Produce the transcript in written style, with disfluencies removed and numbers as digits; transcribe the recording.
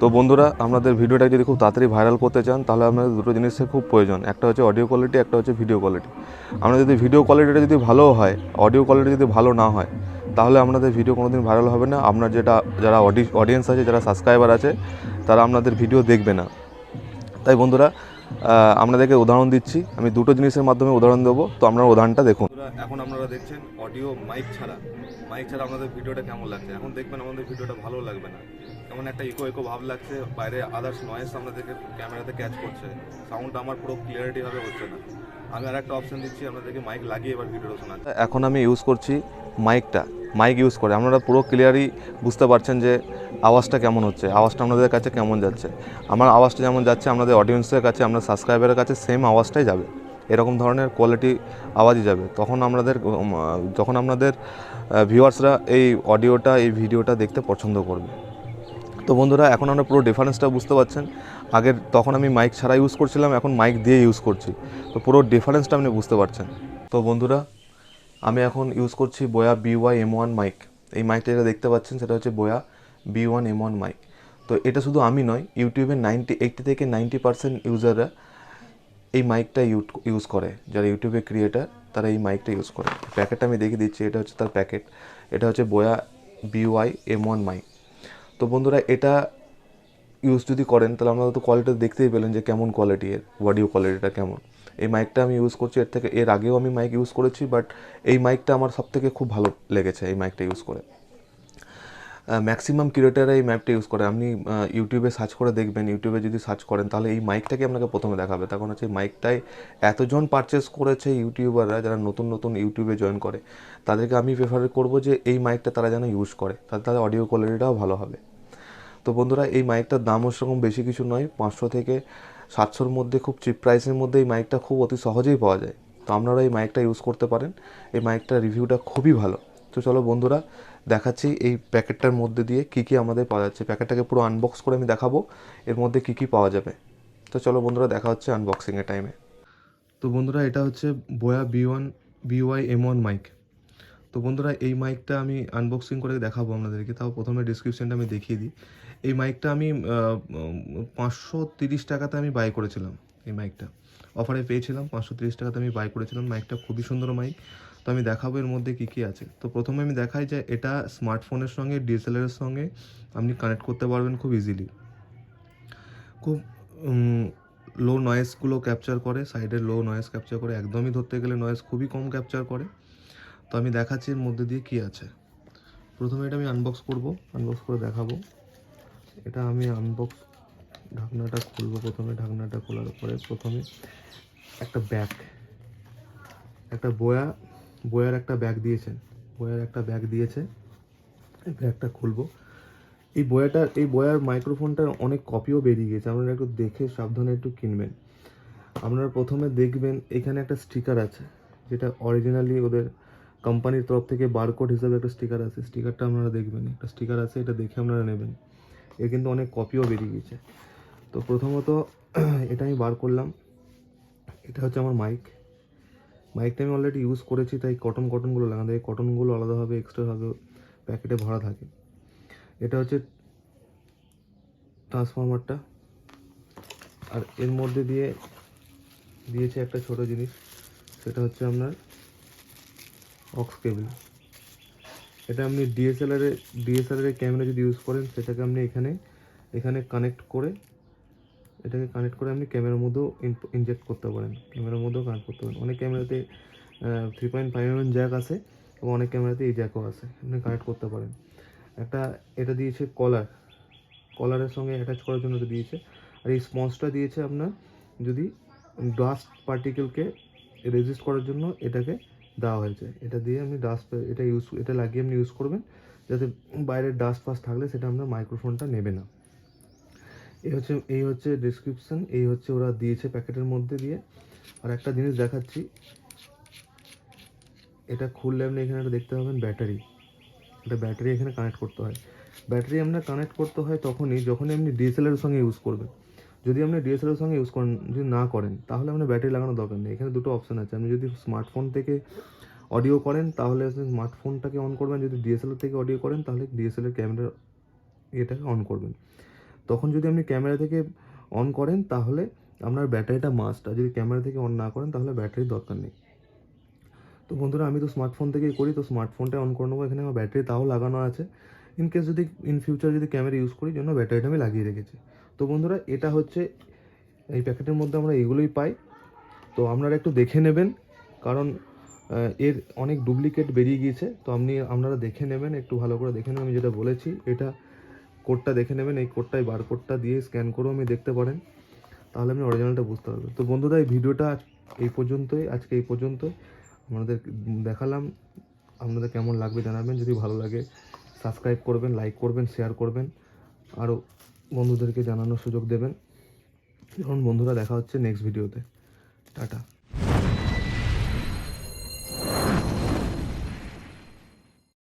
তো বন্ধুরা, আপনাদের ভিডিওটা যদি খুব তাড়াতাড়ি ভাইরাল করতে চান তাহলে আপনাদের দুটো জিনিসের খুব প্রয়োজন। একটা হচ্ছে অডিও কোয়ালিটি, একটা হচ্ছে ভিডিও কোয়ালিটি। আমরা যদি ভিডিও কোয়ালিটিটা যদি ভালো হয়, অডিও কোয়ালিটি যদি ভালো না হয়, তাহলে আপনাদের ভিডিও কোনো দিন ভাইরাল হবে না। আপনার যারা অডিয়েন্স আছে, যারা সাবস্ক্রাইবার আছে, তারা আপনাদের ভিডিও দেখবে না। তাই বন্ধুরা, আপনাদেরকে উদাহরণ দিচ্ছি, আমি দুটো জিনিসের মাধ্যমে উদাহরণ দেবো। তো আপনারা উদাহরণটা দেখুন। এখন আপনারা দেখছেন অডিও মাইক ছাড়া আপনাদের ভিডিওটা কেমন লাগছে। এখন দেখবেন আমাদের ভিডিওটা ভালো লাগবে না, কেমন একটা ইকো ভাব লাগছে, বাইরে আদার্স নয়েজ আপনাদেরকে ক্যামেরাতে ক্যাচ করছে, সাউন্ডটা আমার পুরো ক্লিয়ারিটিভাবে হচ্ছে না। আমি আর একটা অপশন দিচ্ছি আপনাদেরকে, মাইক লাগিয়ে এবার ভিডিওটা শোনাচ্ছি। এখন আমি ইউজ করছি মাইক ইউজ করে আপনারা পুরো ক্লিয়ারই বুঝতে পারছেন যে আওয়াজটা কেমন হচ্ছে, আওয়াজটা আপনাদের কাছে কেমন যাচ্ছে। আমার আওয়াজটা যেমন যাচ্ছে আপনাদের অডিয়েন্সের কাছে, আপনার সাবস্ক্রাইবারের কাছে সেম আওয়াজটাই যাবে, এরকম ধরনের কোয়ালিটি আওয়াজই যাবে। যখন আপনাদের ভিউয়ার্সরা এই অডিওটা, এই ভিডিওটা দেখতে পছন্দ করবে। তো বন্ধুরা, এখন আমরা পুরো ডিফারেন্সটা বুঝতে পারছেন। তখন আমি মাইক ছাড়া ইউজ করছিলাম, এখন মাইক দিয়ে ইউজ করছি, তো পুরো ডিফারেন্সটা আপনি বুঝতে পারছেন। তো বন্ধুরা, আমি এখন ইউজ করছি বোয়া BY-M1 মাইক। এই মাইকটা যেটা দেখতে পাচ্ছেন সেটা হচ্ছে বোয়া B1M1 মাইক। তো এটা শুধু আমি নয়, ইউটিউবের 80 থেকে 90% ইউজাররা এই মাইকটা ইউজ করে। যারা ইউটিউবে ক্রিয়েটার তারা এই মাইকটা ইউজ করে। প্যাকেটটা আমি দেখিয়ে দিচ্ছি, এটা হচ্ছে তার প্যাকেট। এটা হচ্ছে বোয়া BY-M1 মাইক। তো বন্ধুরা, এটা ইউজ যদি করেন তাহলে আপনারা তো কোয়ালিটি দেখতেই পেলেন যে কেমন কোয়ালিটি, এর অডিও কোয়ালিটিটা কেমন। এই মাইকটা আমি ইউজ করছি, এর আগেও আমি মাইক ইউজ করেছি, বাট এই মাইকটা আমার সবথেকে খুব ভালো লেগেছে এই মাইকটা ইউজ করে। ম্যাক্সিমাম ক্রিয়েটাররা এই মাইকটা ইউজ করে। আপনি ইউটিউবে সার্চ করে দেখবেন, ইউটিউবে যদি সার্চ করেন তাহলে এই মাইকটাকে আপনাকে প্রথমে দেখাবে। তখন হচ্ছে এই মাইকটাই এতজন পারচেস করেছে ইউটিউবাররা, যারা নতুন ইউটিউবে জয়েন করে, তাদেরকে আমি প্রেফার করবো যে এই মাইকটা তারা যেন ইউজ করে, তাদের অডিও কোয়ালিটিটাও ভালো হবে। তো বন্ধুরা, এই মাইকটার দাম সেরকম বেশি কিছু নয়, 500 থেকে 700-র মধ্যে, খুব চিপ প্রাইসের মধ্যে এই মাইকটা খুব অতি সহজেই পাওয়া যায়। তো আপনারা এই মাইকটা ইউজ করতে পারেন। এই মাইকটার রিভিউটা খুবই ভালো। তো চলো বন্ধুরা, দেখাচ্ছি এই প্যাকেটটার মধ্যে দিয়ে কী আমাদের পাওয়া যাচ্ছে। প্যাকেটটাকে পুরো আনবক্স করে আমি দেখাবো এর মধ্যে কী পাওয়া যাবে। তো চলো বন্ধুরা, দেখা হচ্ছে আনবক্সিংয়ের টাইমে। তো বন্ধুরা, এটা হচ্ছে বোয়া BY-M1 মাইক। তো বন্ধুরা, এই মাইকটা আমি আনবক্সিং করে দেখাবো আপনাদেরকে। তাও প্রথমে ডিসক্রিপশানটা আমি দেখিয়ে দিই। এই মাইকটা আমি 530 টাকাতে আমি বাই করেছিলাম। এই মাইকটা অফারে পেয়েছিলাম, 530 টাকাতে আমি বাই করেছিলাম। মাইকটা খুবই সুন্দর মাইক। তো আমি দেখাবো এর মধ্যে কী আছে। তো প্রথমে আমি দেখাই যে এটা স্মার্টফোনের সঙ্গে, DSLR-এর সঙ্গে আপনি কানেক্ট করতে পারবেন খুব ইজিলি। খুব লো নয়েজগুলো ক্যাপচার করে, সাইডের লো নয়েজ ক্যাপচার করে, একদমই ধরতে গেলে নয়েজ খুবই কম ক্যাপচার করে। তো আমি দেখাচ্ছি এর মধ্যে দিয়ে কী আছে। প্রথমে এটা আমি আনবক্স করে দেখাবো। এটা আমি ঢাকনাটা খুলবো। প্রথমে ঢাকনাটা খোলার পরে প্রথমে একটা বয়ার একটা ব্যাগ দিয়েছে। এই ব্যাগটা খুলবো। এই বয়ার মাইক্রোফোনটার অনেক কপিও বেরিয়ে গেছে, আপনারা একটু দেখে সাবধানে একটু কিনবেন। আপনারা প্রথমে দেখবেন এখানে একটা স্টিকার আছে, যেটা অরিজিনালি ওদের কোম্পানির তরফ থেকে বারকোড হিসাবে একটা স্টিকার আছে। স্টিকারটা আপনারা দেখবেন, একটা স্টিকার আছে, এটা দেখে আপনারা নেবেন। এর কিন্তু অনেক কপিও বেরিয়ে গেছে। তো প্রথমত এটা আমি বার করলাম। এটা হচ্ছে আমার মাইকটা আমি অলরেডি ইউজ করেছি, তাই কটনগুলো লাগানো, এই কটনগুলো আলাদাভাবে এক্সট্রাভাবে প্যাকেটে ভরা থাকে। এটা হচ্ছে ট্রান্সফরমারটা, আর এর মধ্যে দিয়েছে একটা ছোট জিনিস, সেটা হচ্ছে আপনার অক্স কেবল। এটা আপনি ডিএসএলআর ক্যামেরা যদি ইউজ করেন, সেটাকে আপনি এখানে কানেক্ট করে আপনি ক্যামেরার মধ্যেও ইনজেক্ট করতে পারেন, কানেক্ট করতে পারেন। অনেক ক্যামেরাতে 3.5mm জ্যাক আছে, এবং অনেক ক্যামেরাতে এই জ্যাকও আছে, আপনি কানেক্ট করতে পারেন। এটা দিয়েছে কলারের সঙ্গে অ্যাটাচ করার জন্য এটা দিয়েছে। আর এই স্পঞ্জটা দিয়েছে আপনার যদি ডাস্ট পার্টিকেলকে রেজিস্ট করার জন্য এটাকে দেওয়া হয়েছে। এটা দিয়ে আপনি এটা লাগিয়ে আপনি ইউজ করবেন, যাতে বাইরের ডাস্ট ফাস্ট থাকলে সেটা আপনার মাইক্রোফোনটা নেবে না। এই হচ্ছে ডেসক্রিপশন, এই হচ্ছে ওরা দিয়েছে প্যাকেটের মধ্যে দিয়ে। আর একটা জিনিস দেখাচ্ছি, এটা খুললে আপনি এখানে দেখতে পাবেন ব্যাটারি। এটা ব্যাটারি এখানে কানেক্ট করতে হয়। ব্যাটারি আপনার কানেক্ট করতে হয় যখনই আপনি ডিএসএলআর সঙ্গে ইউজ করবেন। যদি আপনি ডিএসএলআর সঙ্গে ইউজ করেন, যদি না করেন, তাহলে আপনার ব্যাটারি লাগানোর দরকার নেই। এখানে দুটো অপশান আছে। আপনি যদি স্মার্টফোন থেকে অডিও করেন তাহলে স্মার্টফোনটাকে অন করবেন, যদি ডিএসএলআর থেকে অডিও করেন তাহলে ডিএসএলআর ক্যামেরার এটাকে অন করবেন। তখন যদি আপনি ক্যামেরা থেকে অন করেন তাহলে আপনার ব্যাটারিটা মাস্ট, আর যদি ক্যামেরা থেকে অন না করেন তাহলে ব্যাটারির দরকার নেই। তো বন্ধুরা আমি তো স্মার্টফোন থেকেই করি, তো স্মার্টফোনটা অন করে নেবো। এখানে আমার ব্যাটারি তাও লাগানো আছে, ইন কেস যদি ইন ফিউচার যদি ক্যামেরা ইউজ করি জন্য ব্যাটারিটা আমি লাগিয়ে রেখেছি। তো বন্ধুরা এটা হচ্ছে এই প্যাকেটের মধ্যে আমরা এগুলোই পাই। তো আপনারা একটু দেখে নেবেন, কারণ এর অনেক ডুপ্লিকেট বেরিয়ে গিয়েছে। তো আপনারা দেখে নেবেন, একটু ভালো করে দেখে নেবেন। আমি যেটা বলেছি এটা কোডটা দেখে নেবেন, এই কোডটাই বারকোডটা দিয়ে স্ক্যান করেও আমি দেখতে পারেন, তাহলে আপনি অরিজিনালটা বুঝতে পারবেন। তো বন্ধুরা এই ভিডিওটা আজকে এই পর্যন্তই আপনাদের দেখালাম। আপনাদের কেমন লাগবে জানাবেন, যদি ভালো লাগে সাবস্ক্রাইব করবেন, লাইক করবেন, শেয়ার করবেন, আরও বন্ধুদেরকে জানানোর সুযোগ দেবেন। এখন বন্ধুরা দেখা হচ্ছে নেক্সট ভিডিওতে। টাটা।